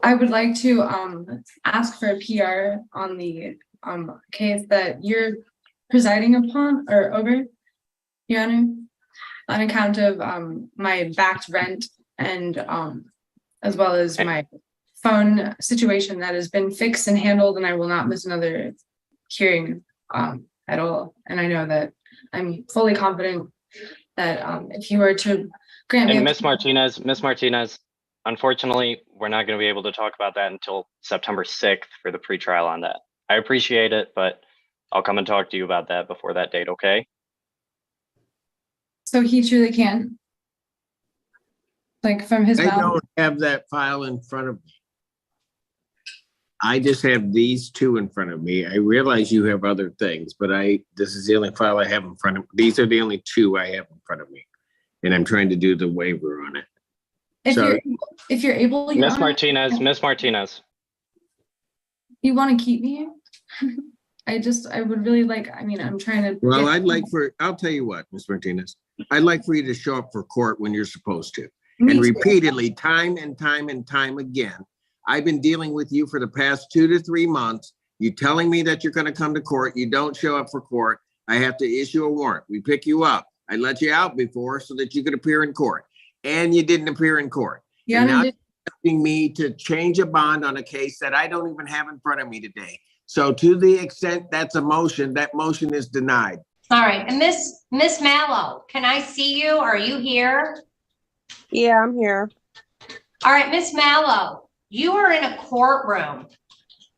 I would like to ask for a PR on the case that you're presiding upon or over, Your Honor, on account of my backed rent and as well as my phone situation that has been fixed and handled, and I will not miss another hearing at all. And I know that I'm fully confident that if you were to grant me— And Ms. Martinez, unfortunately, we're not going to be able to talk about that until September 6th for the pretrial on that. I appreciate it, but I'll come and talk to you about that before that date, okay? So he truly can? Like from his mouth? I don't have that file in front of me. I just have these two in front of me. I realize you have other things, but this is the only file I have in front of me. These are the only two I have in front of me. And I'm trying to do the waiver on it. If you're able, Ms. Martinez. You want to keep me? I would really like, I'm trying to— Well, I'll tell you what, Ms. Martinez, I'd like for you to show up for court when you're supposed to. And repeatedly, time and time and time again, I've been dealing with you for the past 2 to 3 months. You telling me that you're going to come to court. You don't show up for court. I have to issue a warrant. We pick you up. I let you out before so that you could appear in court. And you didn't appear in court. Yeah, and now you're asking me to change a bond on a case that I don't even have in front of me today. So to the extent that's a motion, that motion is denied. All right. And Miss Mallow, can I see you? Are you here? Yeah, I'm here. All right, Miss Mallow, you are in a courtroom.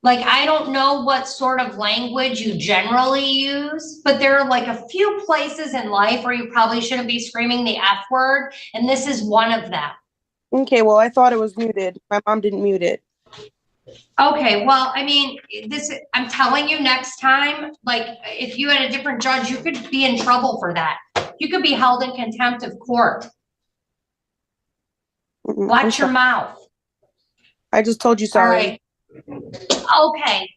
Like, I don't know what sort of language you generally use, but there are like a few places in life where you probably shouldn't be screaming the F word, and this is one of them. Okay, well, I thought it was muted. My mom didn't mute it. Okay, well, I'm telling you, next time, like, if you had a different judge, you could be in trouble for that. You could be held in contempt of court. Watch your mouth. I just told you sorry. All right. Okay.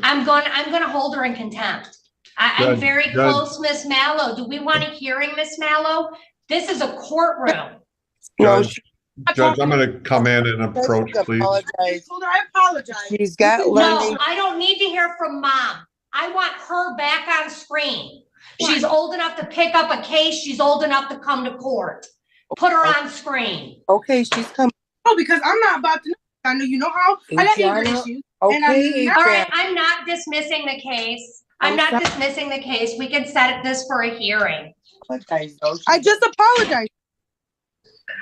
I'm gonna hold her in contempt. I'm very close, Miss Mallow. Do we want a hearing, Miss Mallow? This is a courtroom. Judge, I'm going to come in and approach, please. I apologize. She's got learning. No, I don't need to hear from Mom. I want her back on screen. She's old enough to pick up a case. She's old enough to come to court. Put her on screen. Okay, she's coming. Oh, because I'm not about to know. I know you know how I got anger issues. Okay. All right, I'm not dismissing the case. I'm not dismissing the case. We can set this for a hearing. I just apologized.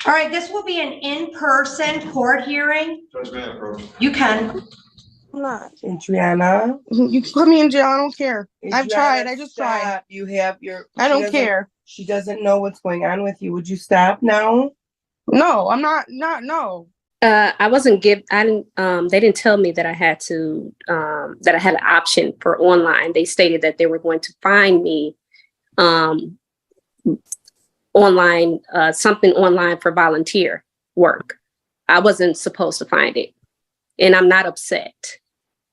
All right, this will be an in-person court hearing. You can. I'm not. Adriana. You can put me in jail. I don't care. I've tried. I just tried. You have your. I don't care. She doesn't know what's going on with you. Would you stop now? No, I'm not. No. I wasn't they didn't tell me that I had to, that I had an option for online. They stated that they were going to find me online, something online for volunteer work. I wasn't supposed to find it. And I'm not upset,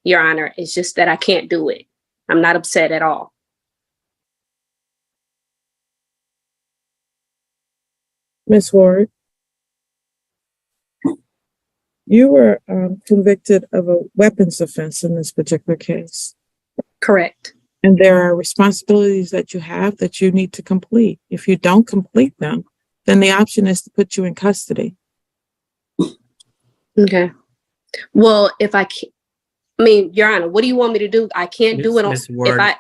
Your Honor. It's just that I can't do it. I'm not upset at all. Ms. Ward, you were convicted of a weapons offense in this particular case. Correct. And there are responsibilities that you have that you need to complete. If you don't complete them, then the option is to put you in custody. Okay. Well, if I can't, Your Honor, what do you want me to do? I can't do it on,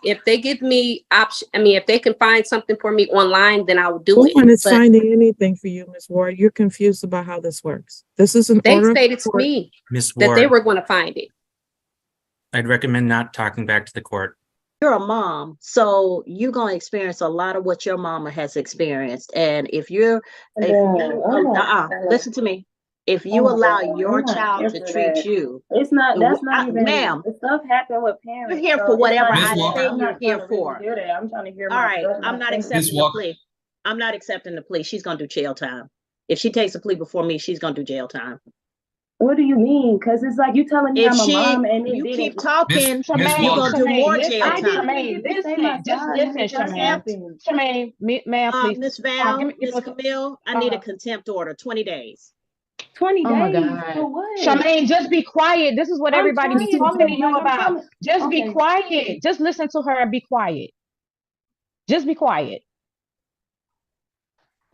if they give me option, if they can find something for me online, then I will do it. No one is finding anything for you, Ms. Ward. You're confused about how this works. This is an order. They stated to me that they were going to find it. I'd recommend not talking back to the court. You're a mom, so you're going to experience a lot of what your mama has experienced. And if you're, listen to me. If you allow your child to treat you, it's not, that's not even, ma'am. The stuff happened with parents. You're here for whatever I say you're here for. I'm trying to hear. All right, I'm not accepting the plea. I'm not accepting the plea. She's going to do jail time. If she takes a plea before me, she's going to do jail time. What do you mean? Because it's like you telling me I'm a mom and you keep talking, you're going to do more jail time. Ma'am, please. Miss Val, Miss Camille, I need a contempt order, 20 days. 20 Oh my days God. for what? Charmaine, just be quiet. This is what I'm everybody be trying talking to to, you like, I'm about. trying to- Just be okay. quiet. Just listen to her and be quiet. Just be quiet.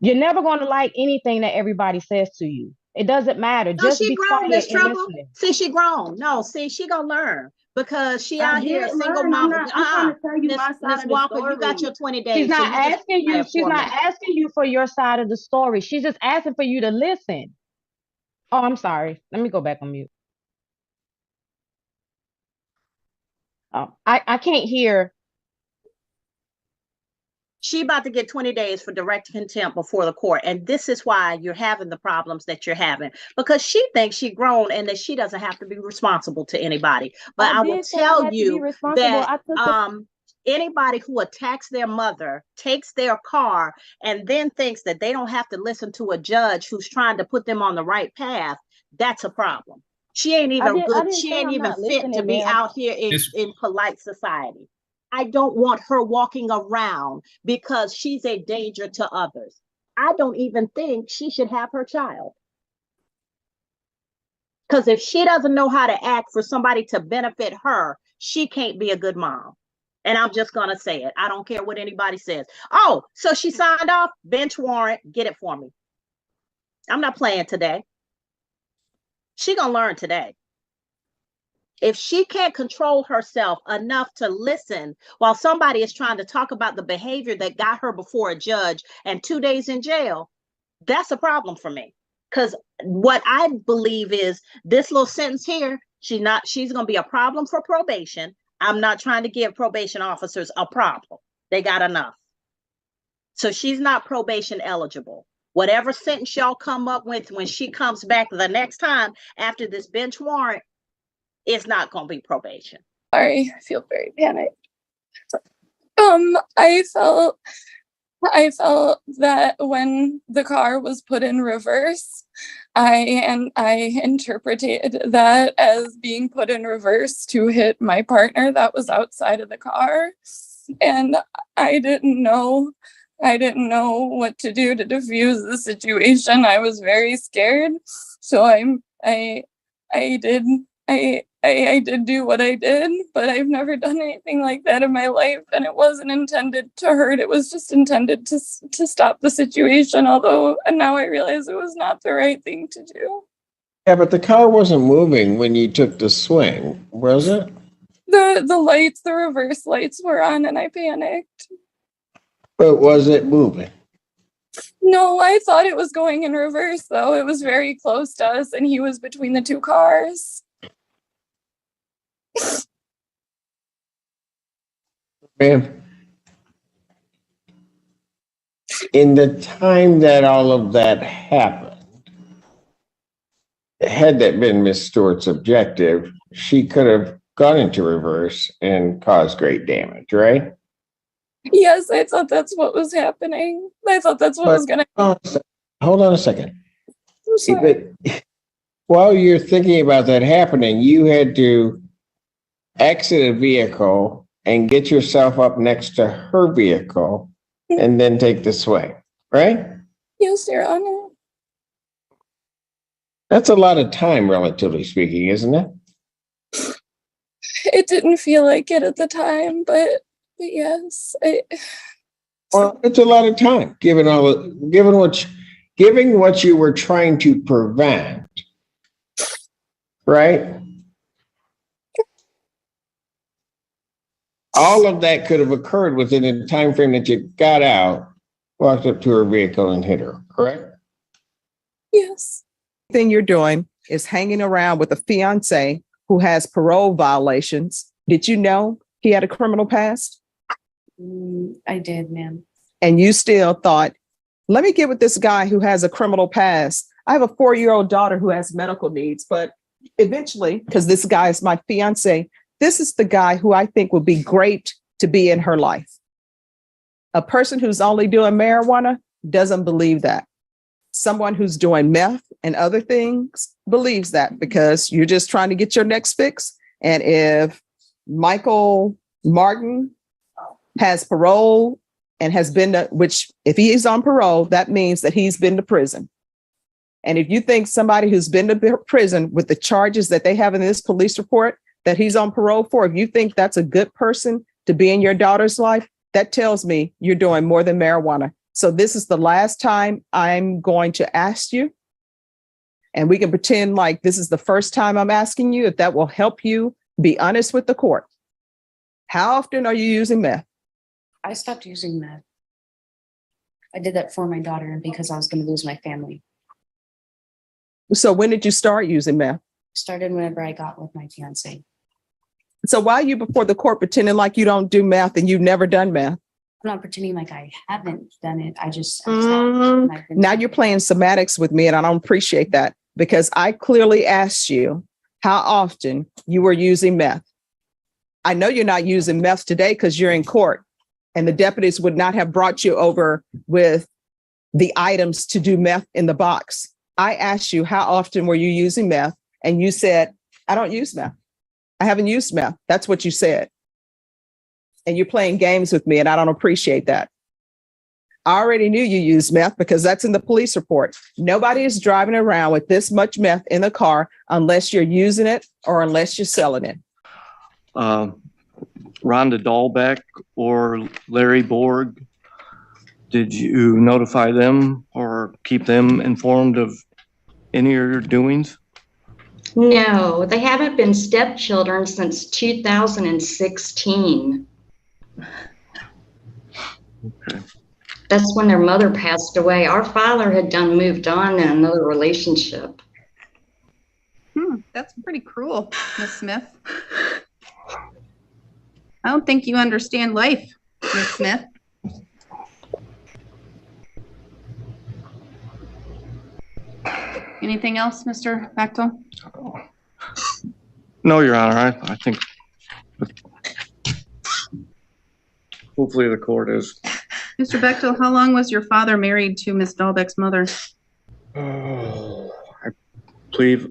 You're never going to like anything that everybody says to you. It doesn't matter. No, Just she be grown, quiet Miss and Trouble. listen. See, she grown. No, see, she gonna learn because she I out here a did single learn. I'm mom. trying to tell you Miss my side Miss of the Walker, you got story. your 20 days. She's so not you just asking you. quiet She's for a not minute. asking you for your side of the story. She's just asking for you to listen. Oh, I'm sorry. Let me go back on mute. Oh, I can't hear. She about to get 20 days for direct contempt before the court. And this is why you're having the problems that you're having, because she thinks she's grown and that she doesn't have to be responsible to anybody. But I will tell you that anybody who attacks their mother, takes their car, and then thinks that they don't have to listen to a judge who's trying to put them on the right path, that's a problem. She ain't even good. She ain't even fit to be out here in polite society. I don't want her walking around because she's a danger to others. I don't even think she should have her child. Because if she doesn't know how to act for somebody to benefit her, she can't be a good mom. And I'm just going to say it. I don't care what anybody says. Oh, so she signed off, bench warrant, get it for me. I'm not playing today. She going to learn today. If she can't control herself enough to listen while somebody is trying to talk about the behavior that got her before a judge and 2 days in jail, that's a problem for me. Because what I believe is this little sentence here, she's going to be a problem for probation. I'm not trying to give probation officers a problem. They got enough. So she's not probation eligible. Whatever sentence y'all come up with when she comes back the next time after this bench warrant, it's not going to be probation. Sorry, I feel very panicked. I felt that when the car was put in reverse, I interpreted that as being put in reverse to hit my partner that was outside of the car. And I didn't know what to do to defuse the situation. I was very scared. So I did do what I did, but I've never done anything like that in my life, and it wasn't intended to hurt. It was just intended to stop the situation, although now I realize it was not the right thing to do. Yeah, but the car wasn't moving when you took the swing, was it? The reverse lights were on, and I panicked. But was it moving? No, I thought it was going in reverse, though. It was very close to us, and he was between the two cars. Ma'am, in the time that all of that happened, had that been Miss Stewart's objective, she could have gone into reverse and caused great damage, right? Yes, I thought that's what was happening. I thought that's what was going to happen. Hold on a second. I'm sorry. While you're thinking about that happening, you had to exit a vehicle and get yourself up next to her vehicle and then take the swing, right? Yes, Your Honor. That's a lot of time, relatively speaking, isn't it? It didn't feel like it at the time, but yes. Well, it's a lot of time, given what you were trying to prevent, right? All of that could have occurred within the time frame that you got out, walked up to her vehicle and hit her, correct? Yes. The thing you're doing is hanging around with a fiance who has parole violations. Did you know he had a criminal past? I did, ma'am. And you still thought, let me get with this guy who has a criminal past. I have a 4-year-old daughter who has medical needs, but eventually, because this guy is my fiance, this is the guy who I think would be great to be in her life. A person who's only doing marijuana doesn't believe that. Someone who's doing meth and other things believes that because you're just trying to get your next fix. And if Michael Martin has parole and has been to, which if he is on parole, that means that he's been to prison. And if you think somebody who's been to prison with the charges that they have in this police report that he's on parole for, if you think that's a good person to be in your daughter's life, that tells me you're doing more than marijuana. So this is the last time I'm going to ask you. And we can pretend like this is the first time I'm asking you, if that will help you be honest with the court. How often are you using meth? I stopped using meth. I did that for my daughter because I was going to lose my family. So when did you start using meth? Started whenever I got with my fiance. So why are you before the court pretending like you don't do meth and you've never done meth? I'm not pretending like I haven't done it. I just Now you're playing semantics with me, and I don't appreciate that, because I clearly asked you how often you were using meth. I know you're not using meth today because you're in court, and the deputies would not have brought you over with the items to do meth in the box. I asked you how often were you using meth, and you said, I don't use meth. I haven't used meth. That's what you said. And you're playing games with me, and I don't appreciate that. I already knew you used meth because that's in the police report. Nobody is driving around with this much meth in the car unless you're using it or unless you're selling it. Rhonda Dahlbeck or Larry Borg, did you notify them or keep them informed of any of your doings? No, they haven't been stepchildren since 2016. Okay. That's when their mother passed away. Our father had moved on in another relationship. That's pretty cruel, Miss Smith. I don't think you understand life, Miss Smith. Anything else, Mr. Bechtel? No, Your Honor. I think hopefully the court is. Mr. Bechtel, how long was your father married to Miss Dahlbeck's mother? I believe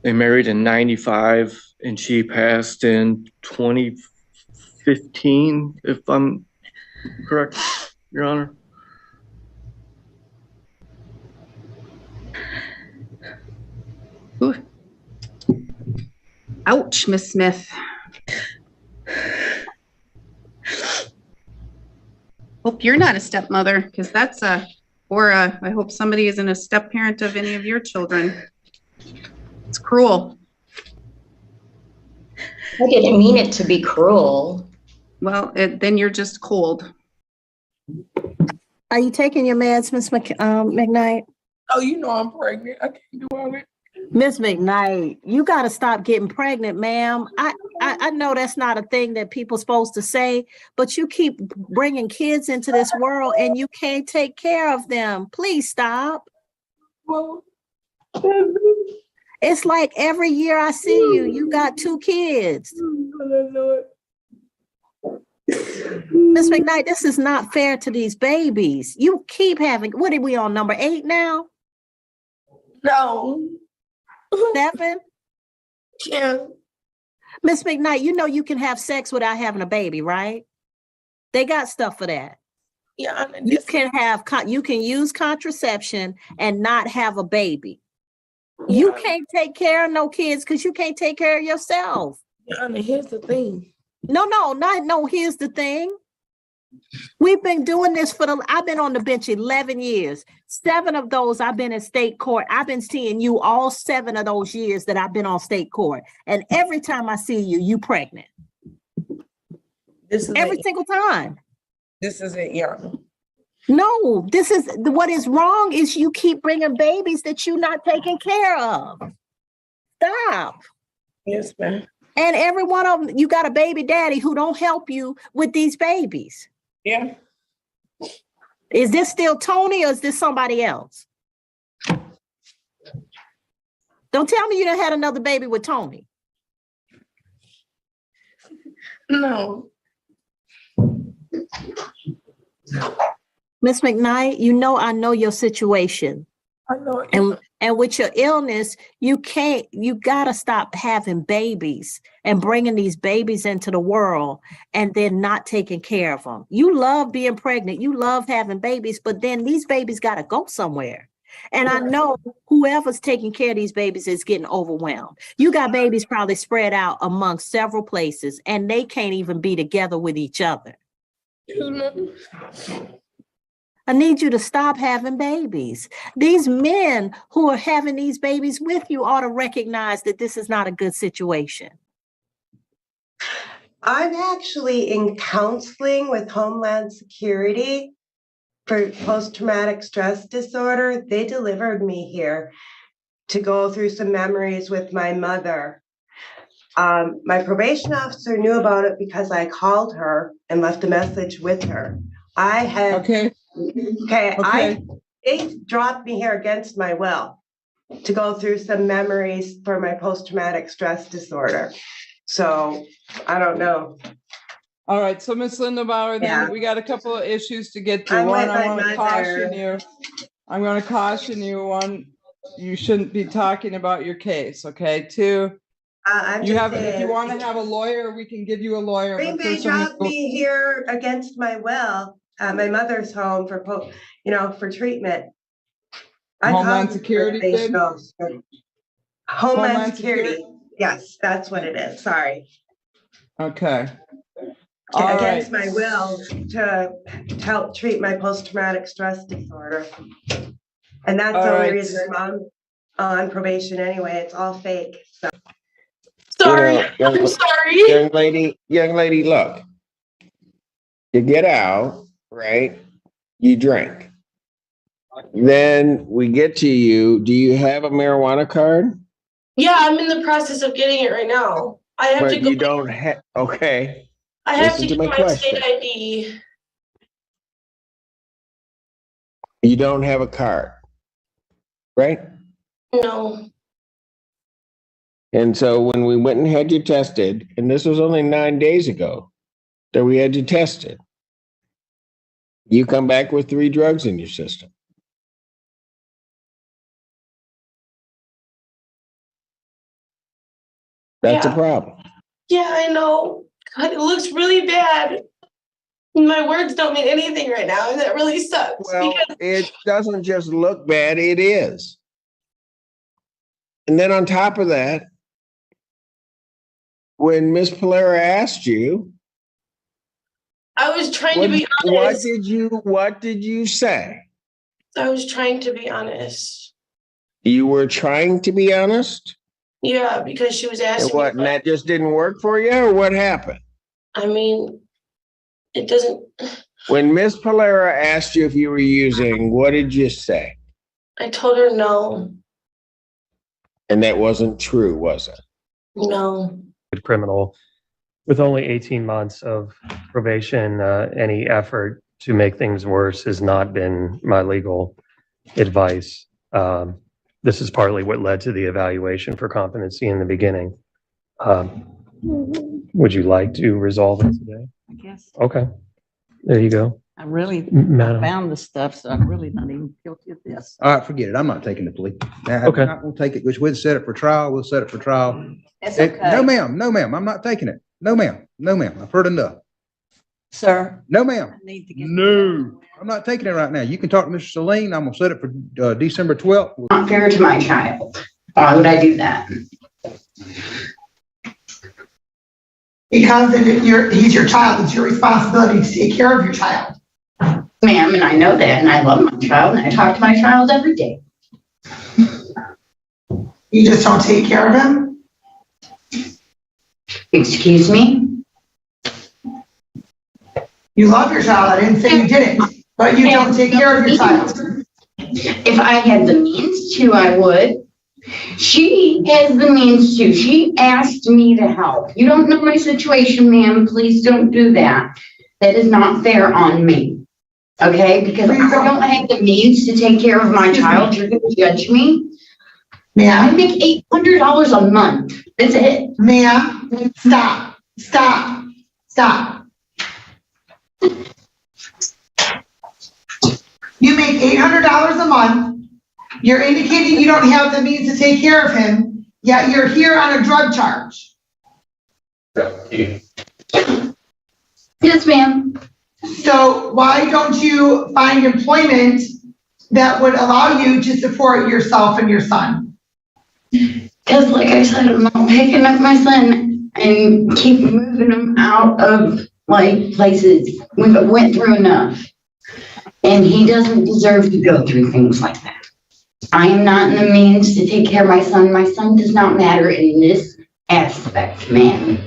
they married in 95 and she passed in 2015, if I'm correct, Your Honor. Ooh. Ouch, Miss Smith. Hope you're not a stepmother, because that's I hope somebody isn't a step parent of any of your children. It's cruel. I didn't mean it to be cruel. Well, then you're just cold. Are you taking your meds, Miss McKnight? Oh, you know I'm pregnant. I can't do all that. Miss McKnight, you got to stop getting pregnant, ma'am. I know that's not a thing that people supposed to say, but you keep bringing kids into this world and you can't take care of them. Please stop. Well, it's like every year I see you, you got 2 kids. Miss McKnight, this is not fair to these babies. You keep having, what are we on, number 8 now? No. 7? Yeah. Miss McKnight, you know you can have sex without having a baby, right? They got stuff for that. Yeah. You can use contraception and not have a baby. Yeah. You can't take care of no kids because you can't take care of yourself. Yeah, here's the thing. No, here's the thing. We've been doing this I've been on the bench 11 years. 7 of those I've been in state court. I've been seeing you all 7 of those years that I've been on state court. And every time I see you, you pregnant. Every single time. This isn't young. No, what is wrong is you keep bringing babies that you're not taking care of. Stop. Yes, ma'am. And every one of them, you got a baby daddy who don't help you with these babies. Yeah. Is this still Tony or is this somebody else? Don't tell me you done had another baby with Tony. No. Miss McKnight, I know your situation. I know. And with your illness, you gotta stop having babies and bringing these babies into the world and then not taking care of them. You love being pregnant, you love having babies, but then these babies gotta go somewhere. And I know whoever's taking care of these babies is getting overwhelmed. You got babies probably spread out among several places and they can't even be together with each other. I need you to stop having babies. These men who are having these babies with you ought to recognize that this is not a good situation. I'm actually in counseling with Homeland Security for post-traumatic stress disorder. They delivered me here to go through some memories with my mother. My probation officer knew about it because I called her and left a message with her. They dropped me here against my will to go through some memories for my post-traumatic stress disorder. So I don't know. All right, so Miss Linda Bauer, then we got a couple of issues to get through. One, I want to caution you. I'm going to caution you. One, you shouldn't be talking about your case. Okay. Two, if you want to have a lawyer, we can give you a lawyer. They dropped me here against my will at my mother's home for treatment. Homeland Security did? Homeland Security. Yes, that's what it is. Sorry. Okay. Against my will to help treat my post-traumatic stress disorder. And that's the only reason I'm on probation anyway. It's all fake. So. Sorry, I'm sorry. Young lady, look. You get out, right? You drink. Then we get to you. Do you have a marijuana card? Yeah, I'm in the process of getting it right now. I have to go. You don't have, okay. I have to get my state ID. You don't have a card, right? No. And so when we went and had you tested, and this was only 9 days ago that we had you tested, you come back with 3 drugs in your system. That's a problem. Yeah, I know. God, it looks really bad. My words don't mean anything right now, and that really sucks. Well, it doesn't just look bad, it is. And then on top of that, when Miss Polera asked you, I was trying to be honest. What did you say? I was trying to be honest. You were trying to be honest? Yeah, because she was asking. And what, and that just didn't work for you, or what happened? I mean, it doesn't. When Miss Polera asked you if you were using, what did you say? I told her no. And that wasn't true, was it? No. Criminal with only 18 months of probation, any effort to make things worse has not been my legal advice. This is partly what led to the evaluation for competency in the beginning. Would you like to resolve it today? I guess. Okay, there you go. I really Madam. found the stuff, so I'm really not even guilty of this. All right, forget it. I'm not taking the plea. I'm Okay. not going to take it. We'll set it for trial. We'll set it for trial. It's okay. No, ma'am. No, ma'am. I'm not taking it. No, ma'am. No, ma'am. I've heard enough. Sir. No, ma'am. I need to get No. I'm not taking it right now. You can talk to Mr. Celine. I'm going to set it for December 12th. Not fair to my child. Why would I do that? Because he's your child. It's your responsibility to take care of your child. Ma'am, and I know that, and I love my child, and I talk to my child every day. You just don't take care of him? Excuse me? You love your child. I didn't say you didn't, but you don't take care of your child. If I had the means to, I would. She has the means to. She asked me to help. You don't know my situation, ma'am. Please don't do that. That is not fair on me. Okay, because I don't have the means to take care of my child. You're going to judge me. Yeah. I make $800 a month. That's it. Ma'am, stop. Stop. Stop. You make $800 a month. You're indicating you don't have the means to take care of him, yet you're here on a drug charge. Yes, ma'am. So why don't you find employment that would allow you to support yourself and your son? Because like I said, I'm not picking up my son and keep moving him out of like places. We went through enough. And he doesn't deserve to go through things like that. I am not in the means to take care of my son. My son does not matter in this aspect, ma'am.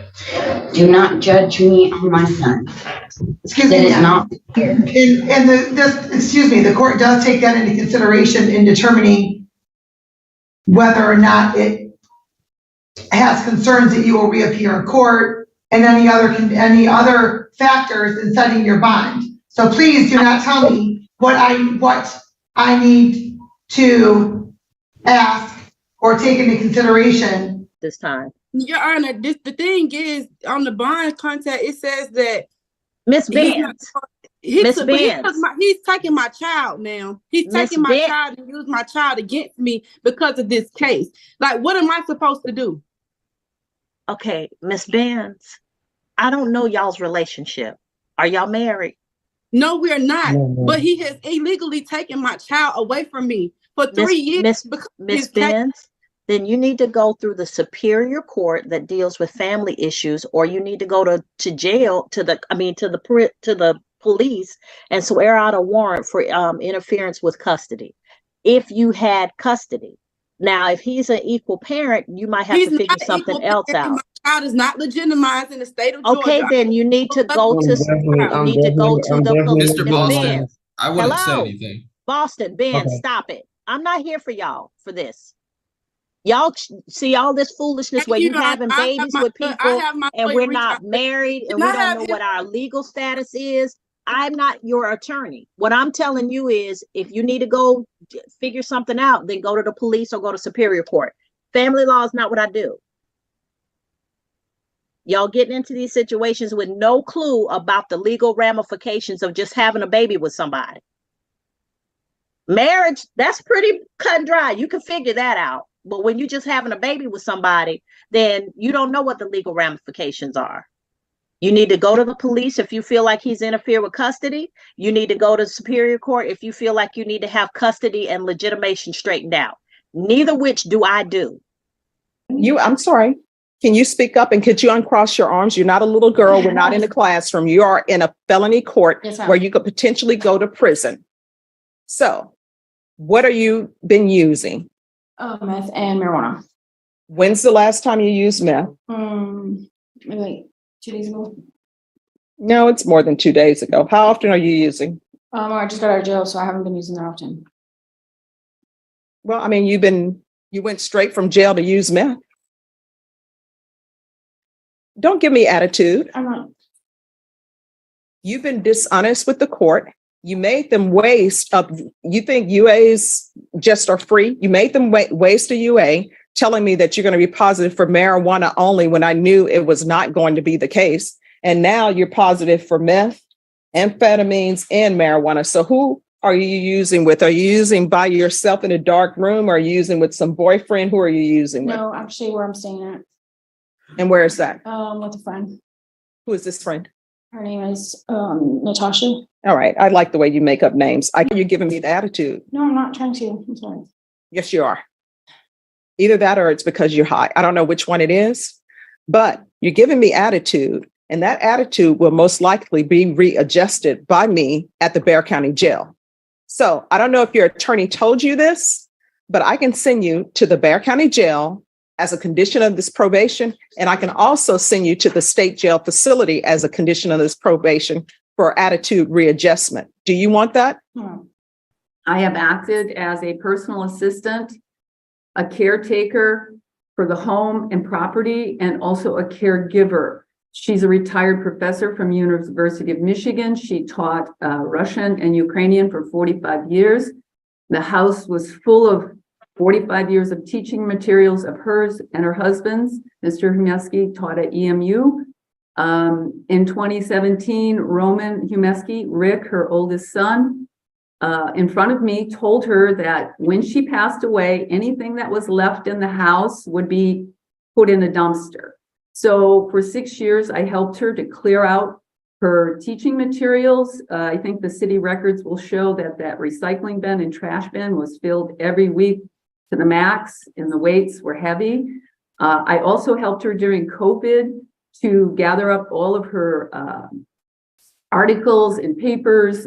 Do not judge me on my son. Excuse me. That is not fair. And the court does take that into consideration in determining whether or not it has concerns that you will reappear in court and any other factors in setting your bond. So please do not tell me what I need to ask or take into consideration this time. Your Honor, the thing is, on the bond contract, it says that Miss Benz. He's taking my child now. He's taking my child and used my child against me because of this case. Like, what am I supposed to do? Okay, Miss Benz, I don't know y'all's relationship. Are y'all married? No, we're not. But he has illegally taken my child away from me for 3 years. Miss Benz, then you need to go through the superior court that deals with family issues, or you need to go to jail to the police and swear out a warrant for interference with custody. If you had custody. Now, if he's an equal parent, you might have to figure something else out. My child is not legitimized in the state of Georgia. Okay, then you need to go to the police. Mr. Boston, I wouldn't say anything. Boston, Ben, stop it. I'm not here for y'all for this. Y'all see all this foolishness where you having babies with people and we're not married and we don't know what our legal status is. I'm not your attorney. What I'm telling you is if you need to go figure something out, then go to the police or go to superior court. Family law is not what I do. Y'all getting into these situations with no clue about the legal ramifications of just having a baby with somebody. Marriage, that's pretty cut and dry. You can figure that out. But when you're just having a baby with somebody, then you don't know what the legal ramifications are. You need to go to the police if you feel like he's interfered with custody. You need to go to superior court if you feel like you need to have custody and legitimation straightened out. Neither which do I do. I'm sorry. Can you speak up and could you uncross your arms? You're not a little girl. We're not in a classroom. You are in a felony court where you could potentially go to prison. So what are you been using? Meth and marijuana. When's the last time you used meth? Maybe 2 days ago. No, it's more than 2 days ago. How often are you using? I just got out of jail, so I haven't been using that often. Well, I mean, you went straight from jail to use meth. Don't give me attitude. I'm not. You've been dishonest with the court. You made them waste of, you think UAs just are free? You made them waste a UA, telling me that you're going to be positive for marijuana only when I knew it was not going to be the case. And now you're positive for meth, amphetamines, and marijuana. So who are you using with? Are you using by yourself in a dark room? Or are you using with some boyfriend? Who are you using with? No, actually where I'm staying at. And where is that? With a friend. Who is this friend? Her name is Natasha. All right. I like the way you make up names. You're giving me the attitude. No, I'm not trying to. I'm sorry. Yes, you are. Either that or it's because you're high. I don't know which one it is, but you're giving me attitude. And that attitude will most likely be readjusted by me at the Bexar County Jail. So I don't know if your attorney told you this, but I can send you to the Bexar County Jail as a condition of this probation. And I can also send you to the state jail facility as a condition of this probation for attitude readjustment. Do you want that? I have acted as a personal assistant, a caretaker for the home and property, and also a caregiver. She's a retired professor from University of Michigan. She taught Russian and Ukrainian for 45 years. The house was full of 45 years of teaching materials of hers and her husband's. Mr. Humeski taught at EMU. In 2017, Roman Humeski, Rick, her oldest son, in front of me, told her that when she passed away, anything that was left in the house would be put in a dumpster. So for 6 years, I helped her to clear out her teaching materials. I think the city records will show that that recycling bin and trash bin was filled every week to the max, and the weights were heavy. I also helped her during COVID to gather up all of her articles and papers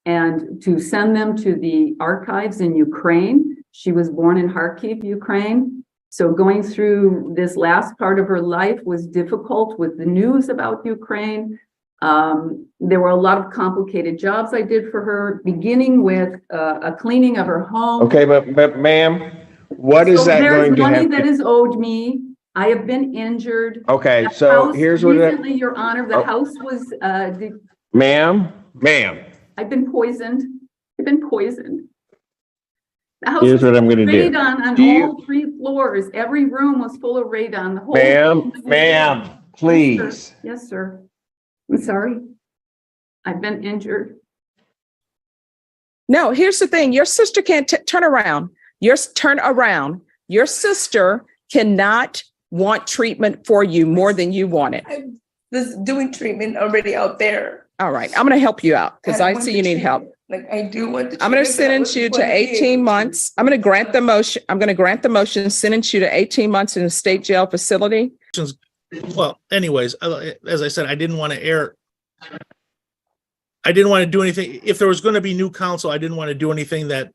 and to send them to the archives in Ukraine. She was born in Kharkiv, Ukraine. So going through this last part of her life was difficult with the news about Ukraine. There were a lot of complicated jobs I did for her, beginning with a cleaning of her home. Okay, but ma'am, what is that going to There's money have? that is owed me. I have been injured. Okay, The so house here's what. recently, Your Honor, the house was, Ma'am, I've been poisoned. I've been poisoned. The house here's was what I'm gonna do. radon on Do you- all 3 floors. Every room was full of radon. The whole. Ma'am, please. Yes, sir. I'm sorry. I've been injured. No, here's the thing. Your sister can't turn around. Turn around. Your sister cannot want treatment for you more than you want it. I was doing treatment already out there. All right. I'm going to help you out because I see you need help. Like I do want to. I'm going to sentence you to 18 months. I'm going to grant the motion. I'm going to grant the motion, sentence you to 18 months in a state jail facility. Well, anyways, as I said, I didn't want to air. I didn't want to do anything. If there was going to be new counsel, I didn't want to do anything that,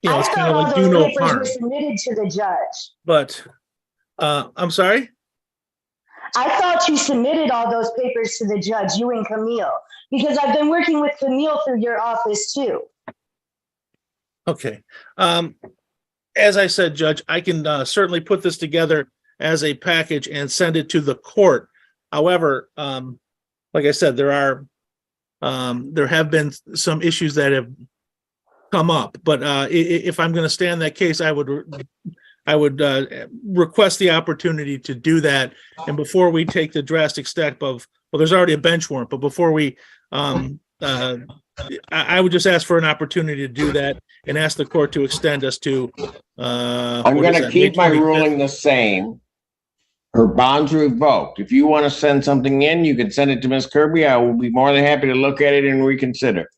it's kind of like do no harm. Submitted to the judge. But, I'm sorry? I thought you submitted all those papers to the judge, you and Camille, because I've been working with Camille through your office too. Okay. As I said, Judge, I can certainly put this together as a package and send it to the court. However, like I said, there have been some issues that have come up, but if I'm going to stand that case, I would request the opportunity to do that. And before we take the drastic step of, well, there's already a bench warrant, but before we, I would just ask for an opportunity to do that and ask the court to extend us to. I'm going to keep my ruling the same. Her bond's revoked. If you want to send something in, you can send it to Ms. Kirby. I will be more than happy to look at it and reconsider.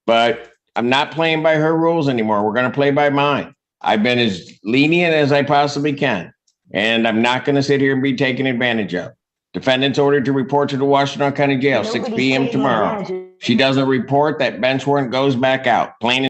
But I'm not playing by her rules anymore. We're going to play by mine. I've been as lenient as I possibly can, and I'm not going to sit here and be taken advantage of. Defendant's ordered to report to the Washington County Jail, 6 p.m. tomorrow. If she doesn't report, that bench warrant goes back out. Plain and